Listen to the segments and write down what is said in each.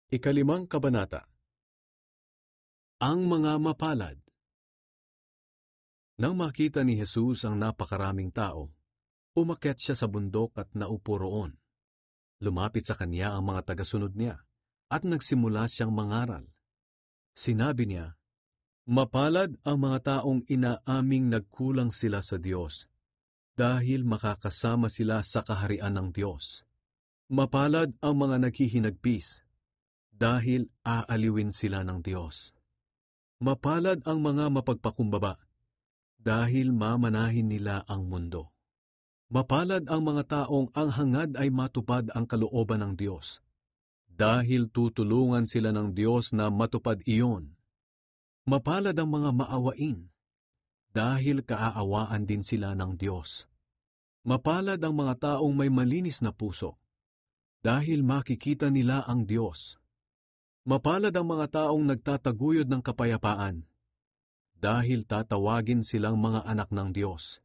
Ikalimang kabanata. Ang mga mapalad. Nang makita ni Jesus ang napakaraming tao, umakyat siya sa bundok at naupo roon. Lumapit sa kanya ang mga tagasunod niya, at nagsimula siyang mangaral. Sinabi niya, "Mapalad ang mga taong inaaming nagkulang sila sa Diyos, dahil makakasama sila sa kaharian ng Diyos. Mapalad ang mga naghihinagpis, dahil aaliwin sila ng Diyos. Mapalad ang mga mapagpakumbaba, dahil mamanahin nila ang mundo. Mapalad ang mga taong ang hangad ay matupad ang kalooban ng Diyos, dahil tutulungan sila ng Diyos na matupad iyon. Mapalad ang mga maawain, dahil kaaawaan din sila ng Diyos. Mapalad ang mga taong may malinis na puso, dahil makikita nila ang Diyos. Mapalad ang mga taong nagtataguyod ng kapayapaan, dahil tatawagin silang mga anak ng Diyos.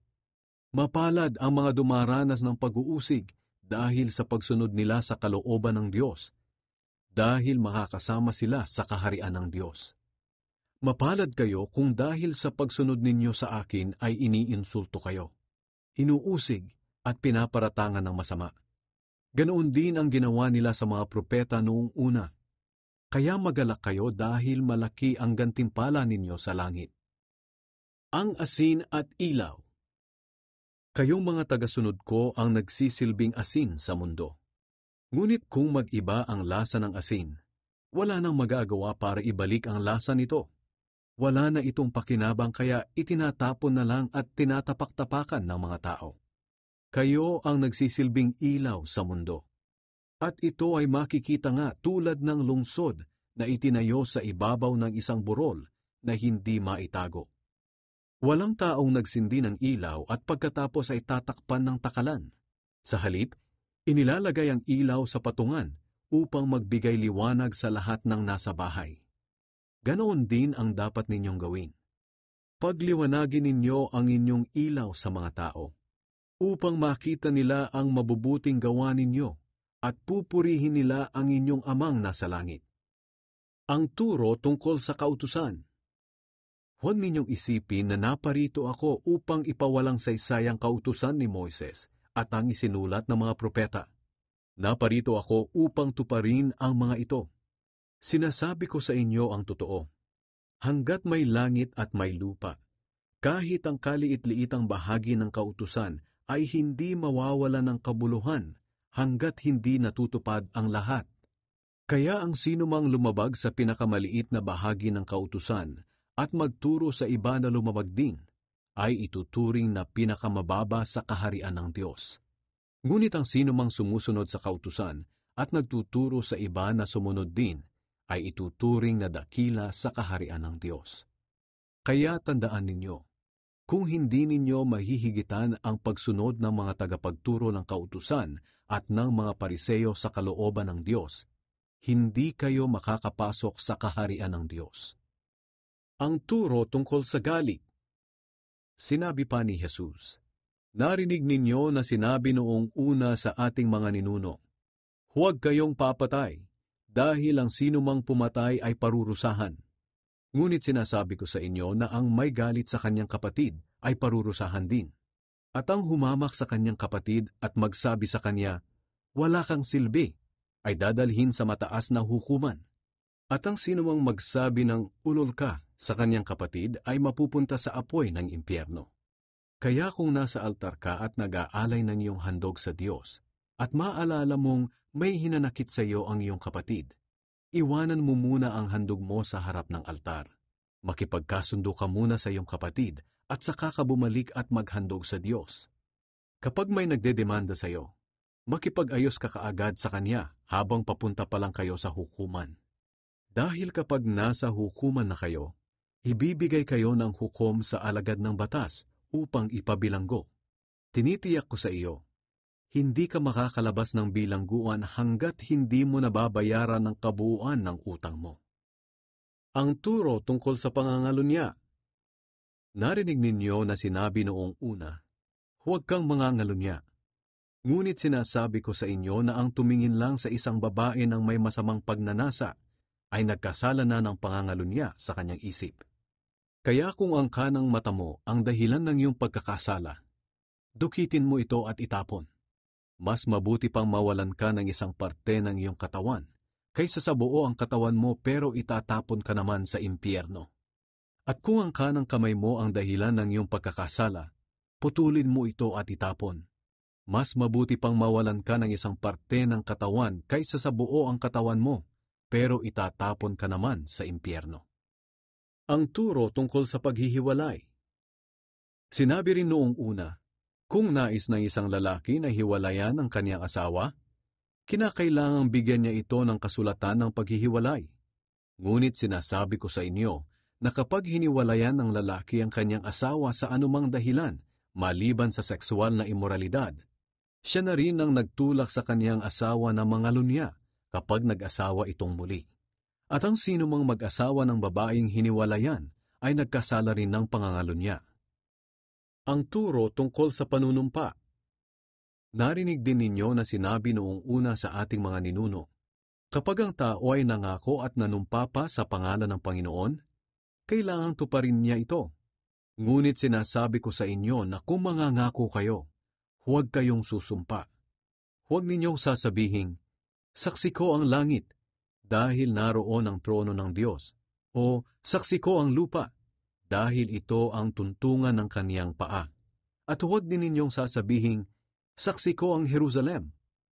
Mapalad ang mga dumaranas ng pag-uusig dahil sa pagsunod nila sa kalooban ng Diyos, dahil makakasama sila sa kaharian ng Diyos. Mapalad kayo kung dahil sa pagsunod ninyo sa akin ay iniinsulto kayo, inuusig at pinaparatangan ng masama. Ganoon din ang ginawa nila sa mga propeta noong una. Kaya magalak kayo dahil malaki ang gantimpala ninyo sa langit. Ang asin at ilaw. Kayong mga tagasunod ko ang nagsisilbing asin sa mundo. Ngunit kung mag-iba ang lasa ng asin, wala nang magagawa para ibalik ang lasa nito. Wala na itong pakinabang kaya itinatapon na lang at tinatapak-tapakan ng mga tao. Kayo ang nagsisilbing ilaw sa mundo. At ito ay makikita nga tulad ng lungsod na itinayo sa ibabaw ng isang burol na hindi maitago. Walang taong nagsindi ng ilaw at pagkatapos ay tatakpan ng takalan. Sa halip, inilalagay ang ilaw sa patungan upang magbigay liwanag sa lahat ng nasa bahay. Ganoon din ang dapat ninyong gawin. Pagliwanagin ninyo ang inyong ilaw sa mga tao, upang makita nila ang mabubuting gawa ninyo at pupurihin nila ang inyong amang nasa langit. Ang turo tungkol sa kautusan. Huwag ninyong isipin na naparito ako upang ipawalang saysay ang kautusan ni Moises at ang isinulat ng mga propeta. Naparito ako upang tuparin ang mga ito. Sinasabi ko sa inyo ang totoo. Hanggat may langit at may lupa, kahit ang kaliit-liitang bahagi ng kautusan ay hindi mawawala ng kabuluhan hanggat hindi natutupad ang lahat. Kaya ang sinumang lumabag sa pinakamaliit na bahagi ng kautusan at magturo sa iba na lumabag din, ay ituturing na pinakamababa sa kaharian ng Diyos. Ngunit ang sinumang sumusunod sa kautusan at nagtuturo sa iba na sumunod din, ay ituturing na dakila sa kaharian ng Diyos. Kaya tandaan ninyo, kung hindi ninyo mahihigitan ang pagsunod ng mga tagapagturo ng kautusan at ng mga Pariseo sa kalooban ng Diyos, hindi kayo makakapasok sa kaharian ng Diyos. Ang turo tungkol sa galit. Sinabi pa ni Jesus, "Narinig ninyo na sinabi noong una sa ating mga ninuno, huwag kayong papatay, dahil ang sinumang pumatay ay parurusahan. Ngunit sinasabi ko sa inyo na ang may galit sa kanyang kapatid ay parurusahan din. At ang humamak sa kanyang kapatid at magsabi sa kanya, wala kang silbi, ay dadalhin sa mataas na hukuman. At ang sinumang magsabi ng ulol ka sa kanyang kapatid ay mapupunta sa apoy ng impyerno. Kaya kung nasa altar ka at nag-aalay ng iyong handog sa Diyos, at maalala mong may hinanakit sa iyo ang iyong kapatid, iwanan mo muna ang handog mo sa harap ng altar. Makipagkasundo ka muna sa iyong kapatid at saka ka bumalik at maghandog sa Diyos. Kapag may nagdedemanda sa iyo, makipag-ayos ka kaagad sa kanya habang papunta pa lang kayo sa hukuman. Dahil kapag nasa hukuman na kayo, ibibigay kayo ng hukom sa alagad ng batas upang ipabilanggo. Tinitiyak ko sa iyo, hindi ka makakalabas ng bilangguan hanggat hindi mo nababayaran ng kabuuan ng utang mo." Ang turo tungkol sa pangangalunya. Narinig ninyo na sinabi noong una, huwag kang mangangalunya, Ngunit sinasabi ko sa inyo na ang tumingin lang sa isang babae ng may masamang pagnanasa ay nagkasala na ng pangangalunya sa kanyang isip. Kaya kung ang kanang mata mo ang dahilan ng iyong pagkakasala, dukitin mo ito at itapon. Mas mabuti pang mawalan ka ng isang parte ng iyong katawan, kaysa sa buo ang katawan mo pero itatapon ka naman sa impyerno. At kung ang kanang kamay mo ang dahilan ng iyong pagkakasala, putulin mo ito at itapon. Mas mabuti pang mawalan ka ng isang parte ng katawan kaysa sa buo ang katawan mo, pero itatapon ka naman sa impyerno. Ang turo tungkol sa paghihiwalay. Sinabi rin noong una, kung nais ng isang lalaki na hiwalayan ang kaniyang asawa, kinakailangang bigyan niya ito ng kasulatan ng paghihiwalay. Ngunit sinasabi ko sa inyo na kapag hiniwalayan ng lalaki ang kaniyang asawa sa anumang dahilan, maliban sa sexual na imoralidad, siya na rin ang nagtulak sa kaniyang asawa na mangalunya kapag nag-asawa itong muli. At ang sino mang mag-asawa ng babaeng hiniwalayan ay nagkasala rin ng pangangalunya. Ang turo tungkol sa panunumpa. Narinig din ninyo na sinabi noong una sa ating mga ninuno, kapag ang tao ay nangako at nanumpa pa sa pangalan ng Panginoon, kailangang tuparin niya ito. Ngunit sinasabi ko sa inyo na kung mangangako kayo, huwag kayong susumpa. Huwag ninyong sasabihin, saksi ko ang langit, dahil naroon ang trono ng Diyos, o saksi ko ang lupa, dahil ito ang tuntungan ng kaniyang paa. At huwag din ninyong sasabihin, saksi ko ang Jerusalem,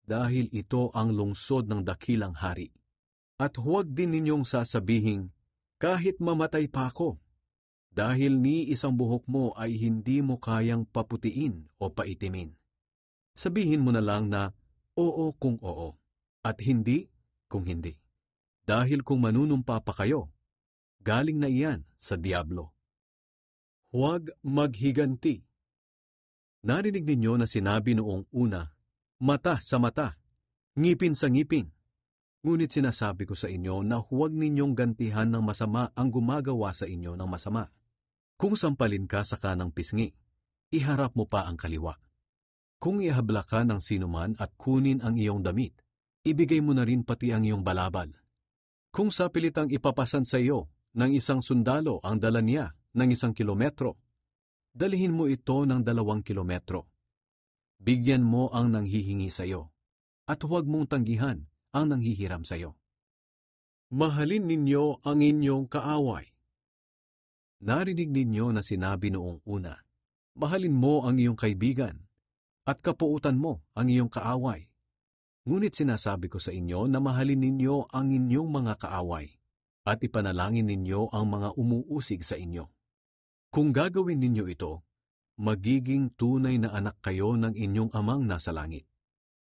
dahil ito ang lungsod ng dakilang hari. At huwag din ninyong sasabihin, kahit mamatay pa ako, dahil ni isang buhok mo ay hindi mo kayang paputiin o paitimin. Sabihin mo na lang na oo kung oo, at hindi kung hindi. Dahil kung manunumpa pa kayo, galing na iyan sa diablo. Huwag maghiganti. Narinig ninyo na sinabi noong una, mata sa mata, ngipin sa ngipin. Ngunit sinasabi ko sa inyo na huwag ninyong gantihan ng masama ang gumagawa sa inyo ng masama. Kung sampalin ka sa kanang pisngi, iharap mo pa ang kaliwa. Kung ihabla ka ng sinuman at kunin ang iyong damit, ibigay mo na rin pati ang iyong balabal. Kung sapilitang ipapasan sa iyo ng isang sundalo ang dala niya ng 1 kilometro, dalihin mo ito ng 2 kilometro. Bigyan mo ang nanghihingi sa iyo, at huwag mong tanggihan ang nanghihiram sa iyo. Mahalin ninyo ang inyong kaaway. Narinig ninyo na sinabi noong una, mahalin mo ang iyong kaibigan, at kapuutan mo ang iyong kaaway. Ngunit sinasabi ko sa inyo na mahalin ninyo ang inyong mga kaaway, at ipanalangin ninyo ang mga umuusig sa inyo. Kung gagawin ninyo ito, magiging tunay na anak kayo ng inyong amang nasa langit.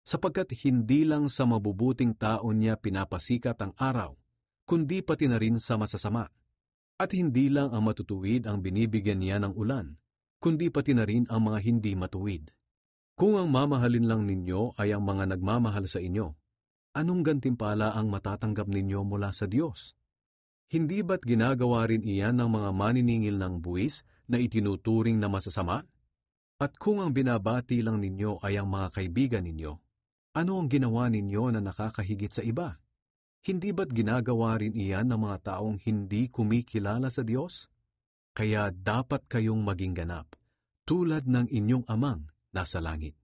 Sapagkat hindi lang sa mabubuting tao niya pinapasikat ang araw, kundi pati na rin sa masasama. At hindi lang ang matutuwid ang binibigyan niya ng ulan, kundi pati na rin ang mga hindi matuwid. Kung ang mamahalin lang ninyo ay ang mga nagmamahal sa inyo, anong gantimpala ang matatanggap ninyo mula sa Diyos? Hindi ba't ginagawa rin iyan ng mga maniningil ng buwis na itinuturing na masasama? At kung ang binabati lang ninyo ay ang mga kaibigan ninyo, ano ang ginawa ninyo na nakakahigit sa iba? Hindi ba't ginagawa rin iyan ng mga taong hindi kumikilala sa Diyos? Kaya dapat kayong maging ganap, tulad ng inyong amang nasa langit.